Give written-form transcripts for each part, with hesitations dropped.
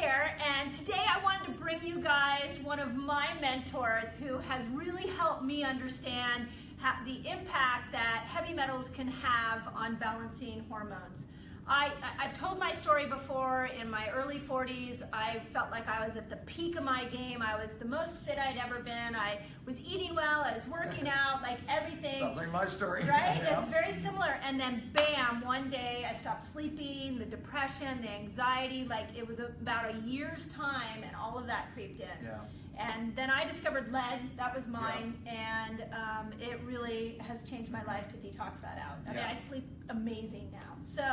here, and today I wanted to bring you guys one of my mentors who has really helped me understand the impact that heavy metals can have on balancing hormones. I've told my story before. In my early 40s, I felt like I was at the peak of my game. I was the most fit I'd ever been. I was eating well, I was working out, like everything. Sounds like my story. Right? Yeah. It's very similar. And then bam, one day I stopped sleeping, the depression, the anxiety, like it was about a year's time and all of that creeped in. Yeah. And then I discovered lead, that was mine, and it really has changed my life to detox that out. I mean, I sleep amazing now. So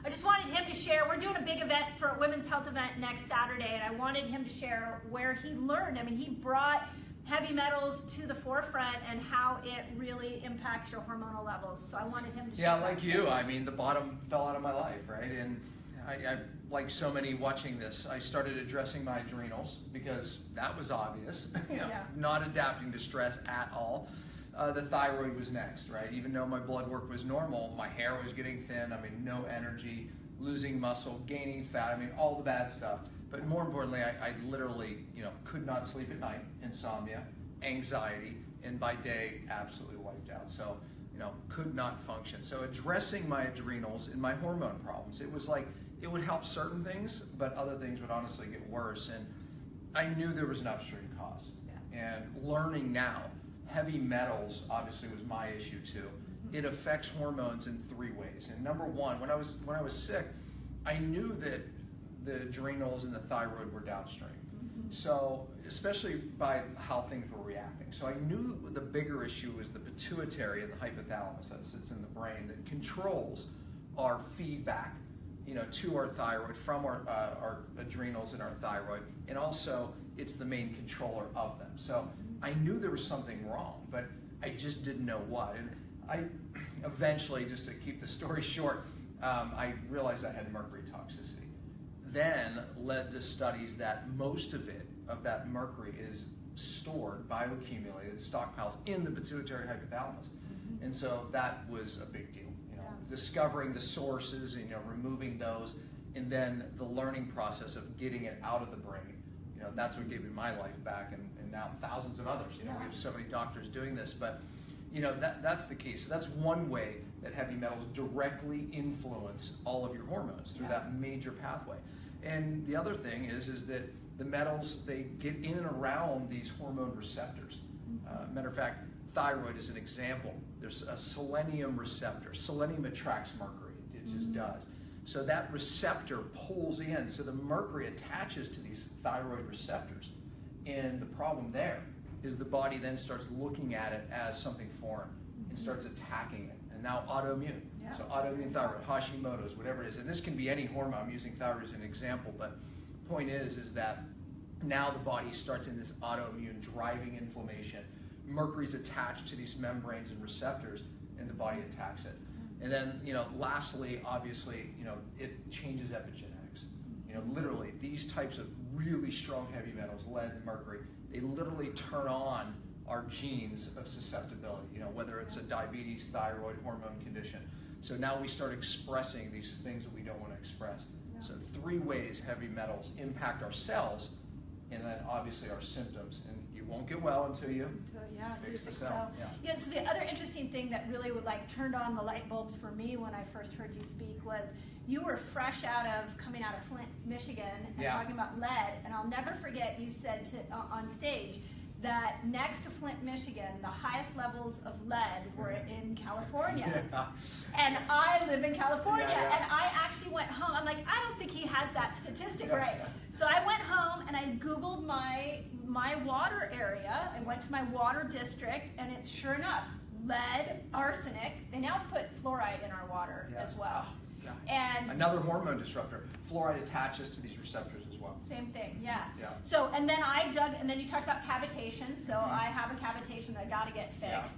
I just wanted him to share. We're doing a big event for a women's health event next Saturday, and I wanted him to share where he learned. I mean, he brought heavy metals to the forefront and how it really impacts your hormonal levels. So I wanted him to share. Yeah, like you. I mean, the bottom fell out of my life, right? And I like so many watching this, I started addressing my adrenals because that was obvious. Not adapting to stress at all. The thyroid was next, right? Even though my blood work was normal, my hair was getting thin. I mean, no energy, losing muscle, gaining fat. I mean, all the bad stuff. But more importantly, I literally, could not sleep at night, insomnia, anxiety, and by day, absolutely wiped out. So, could not function. So addressing my adrenals and my hormone problems, it was like, it would help certain things, but other things would honestly get worse. And I knew there was an upstream cause. Yeah. And learning now, heavy metals obviously was my issue too. It affects hormones in 3 ways. And number one, when I was sick, I knew that the adrenals and the thyroid were downstream. So, especially by how things were reacting. So I knew the bigger issue was the pituitary and the hypothalamus that sits in the brain that controls our feedback, to our thyroid from our adrenals and our thyroid, and also it's the main controller of them. So I knew there was something wrong, but I just didn't know what. And I eventually, just to keep the story short, I realized I had mercury toxicity. Then led to studies that most of that mercury is stored, bioaccumulated, stockpiles in the pituitary hypothalamus. And so that was a big deal. Discovering the sources, removing those, and then the learning process of getting it out of the brain. That's what gave me my life back, and now thousands of others. We have so many doctors doing this, but that's the key. So that's one way that heavy metals directly influence all of your hormones through that major pathway. And the other thing is that the metals, they get in and around these hormone receptors. Matter of fact, thyroid is an example. There's a selenium receptor. Selenium attracts mercury. It just does. So that receptor pulls in. So the mercury attaches to these thyroid receptors. And the problem there is the body then starts looking at it as something foreign and starts attacking it. And now autoimmune. Yeah. So autoimmune thyroid, Hashimoto's, whatever it is. And this can be any hormone. I'm using thyroid as an example. But the point is that now the body starts in this autoimmune driving inflammation. Mercury's attached to these membranes and receptors, and the body attacks it. And then, lastly, obviously, it changes epigenetics. Literally, these types of really strong heavy metals, lead and mercury, they literally turn on our genes of susceptibility, whether it's a diabetes, thyroid, hormone condition. So now we start expressing these things that we don't want to express. Yeah. So 3 ways heavy metals impact our cells, and then obviously our symptoms. And you won't get well until you fix the cell. So the other interesting thing that really turned on the light bulbs for me when I first heard you speak was you were fresh coming out of Flint, Michigan, and talking about lead. And I'll never forget you said on stage that next to Flint, Michigan, the highest levels of lead were in California. And I live in California, and I actually went home. I'm like, I don't think he has that statistic right. So I went home and I Googled my water area. I went to my water district, and it's sure enough, lead, arsenic. They now have put fluoride in our water as well. And another hormone disruptor. Fluoride attaches to these receptors as well. Same thing, So, and then I dug, and then you talked about cavitation. So I have a cavitation that I got to get fixed.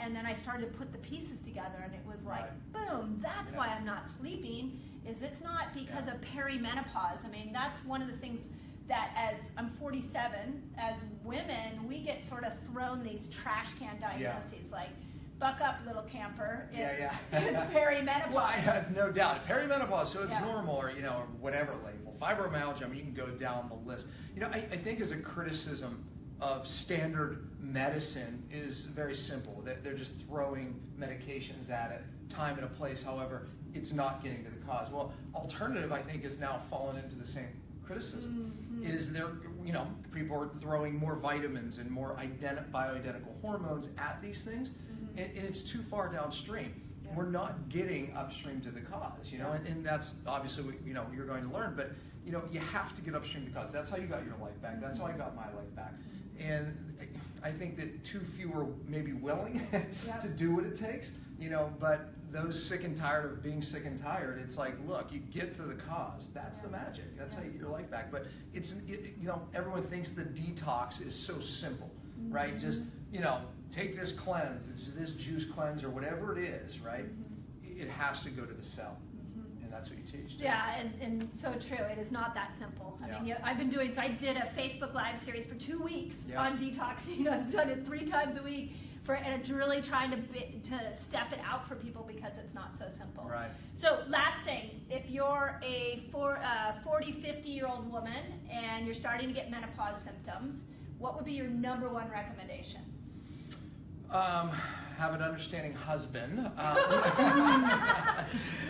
And then I started to put the pieces together, and it was like, boom, that's why I'm not sleeping, it's not because of perimenopause. I mean, that's one of the things that as I'm 47, as women, we get sort of thrown these trash can diagnoses like buck up, little camper. It's, yeah. It's perimenopause. Well, I have no doubt. Perimenopause, so it's Yeah. normal, or or whatever label. Fibromyalgia, I mean, you can go down the list. I think as a criticism of standard medicine is very simple. They're just throwing medications at it, time and a place. However, it's not getting to the cause. Well, alternative, I think, has now fallen into the same criticism. Is there, people are throwing more vitamins and more bioidentical hormones at these things, and it's too far downstream. Yeah. We're not getting upstream to the cause, and that's obviously what, you're going to learn, but you have to get upstream to the cause. That's how you got your life back. That's how I got my life back. And I think that too few are maybe willing to do what it takes, but those sick and tired of being sick and tired, it's like, look, you get to the cause. That's the magic. That's how you get your life back. But everyone thinks the detox is so simple, right? Just, take this cleanse, this juice cleanse, or whatever it is, right? It has to go to the cell. And that's what you teach. Too. Yeah, and so true. It is not that simple. I mean, I've been doing, so I did a Facebook Live series for 2 weeks on detoxing. I've done it 3 times a week. And it's really trying to step it out for people because it's not so simple. Right. So last thing, if you're a 40, 50-year-old woman and you're starting to get menopause symptoms, what would be your #1 recommendation? Have an understanding husband.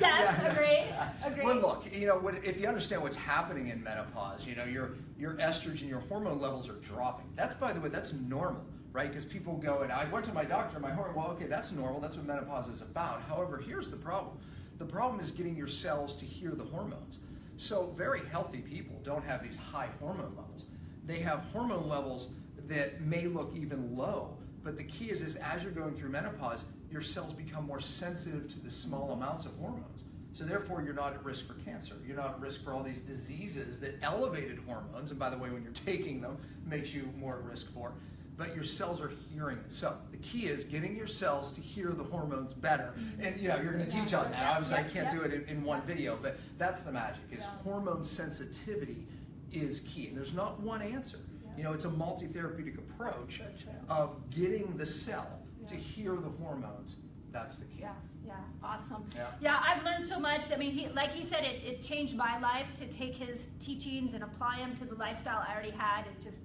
Yes, agreed. Well, look, if you understand what's happening in menopause, your estrogen, your hormone levels are dropping. That's, by the way, that's normal. Right? Because people go, and I went to my doctor, my hormone, well, okay, that's normal. That's what menopause is about. However, here's the problem. The problem is getting your cells to hear the hormones. So very healthy people don't have these high hormone levels. They have hormone levels that may look even low. But the key is as you're going through menopause, your cells become more sensitive to the small amounts of hormones. So therefore, you're not at risk for cancer. You're not at risk for all these diseases that elevated hormones, and by the way, when you're taking them, makes you more at risk for. But your cells are hearing it. So the key is getting your cells to hear the hormones better. And you're going to teach on that. Obviously, I can't do it in one video, but that's the magic. Is hormone sensitivity is key, and there's not one answer. It's a multi-therapeutic approach of getting the cell to hear the hormones. That's the key. Yeah, awesome. I've learned so much. I mean, like he said, it changed my life to take his teachings and apply them to the lifestyle I already had. It just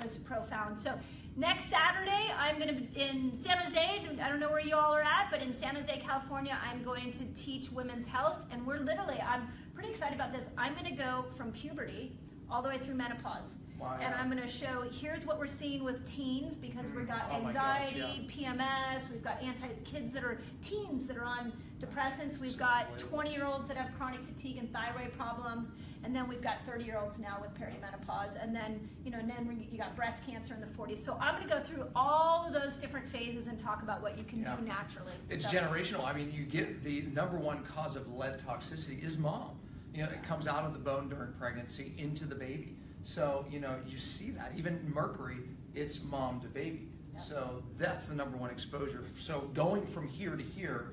was profound. So next Saturday, I'm going to be in San Jose. I don't know where you all are at, but in San Jose, California, I'm going to teach women's health. And I'm pretty excited about this. I'm going to go from puberty all the way through menopause. Wow, and I'm going to show, here's what we're seeing with teens, because we've got anxiety, PMS, we've got kids that are teens that are on depressants, we've got 20-year-olds that have chronic fatigue and thyroid problems, and then we've got 30-year-olds now with perimenopause, and then, you got breast cancer in the 40s. So I'm going to go through all of those different phases and talk about what you can do naturally. It's generational. I mean, you get the #1 cause of lead toxicity is mom. It comes out of the bone during pregnancy into the baby. So, you see that. Even mercury, it's mom to baby. So that's the #1 exposure. So going from here to here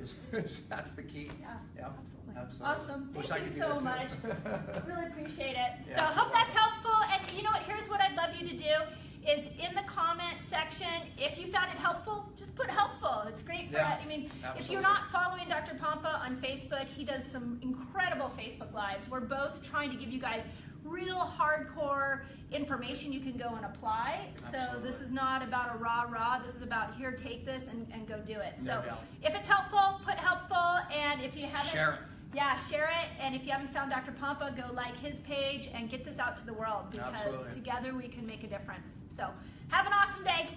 that's the key. Absolutely. Awesome. Thank you so much. Really appreciate it. Yeah. So I hope that's helpful. And you know what? Here's what I'd love you to do is in the comment section, if you found it helpful, just put helpful. It's great for if you're not following Dr. Pompa on Facebook, he does some incredible Facebook Lives. We're both trying to give you guys real hardcore information you can go and apply. Absolutely. So this is not about a rah-rah. This is about here, take this and go do it. No So doubt. if it's helpful, put helpful. And if you haven't, share it. Yeah, share it. And if you haven't found Dr. Pompa, go like his page and get this out to the world, because together we can make a difference. So have an awesome day.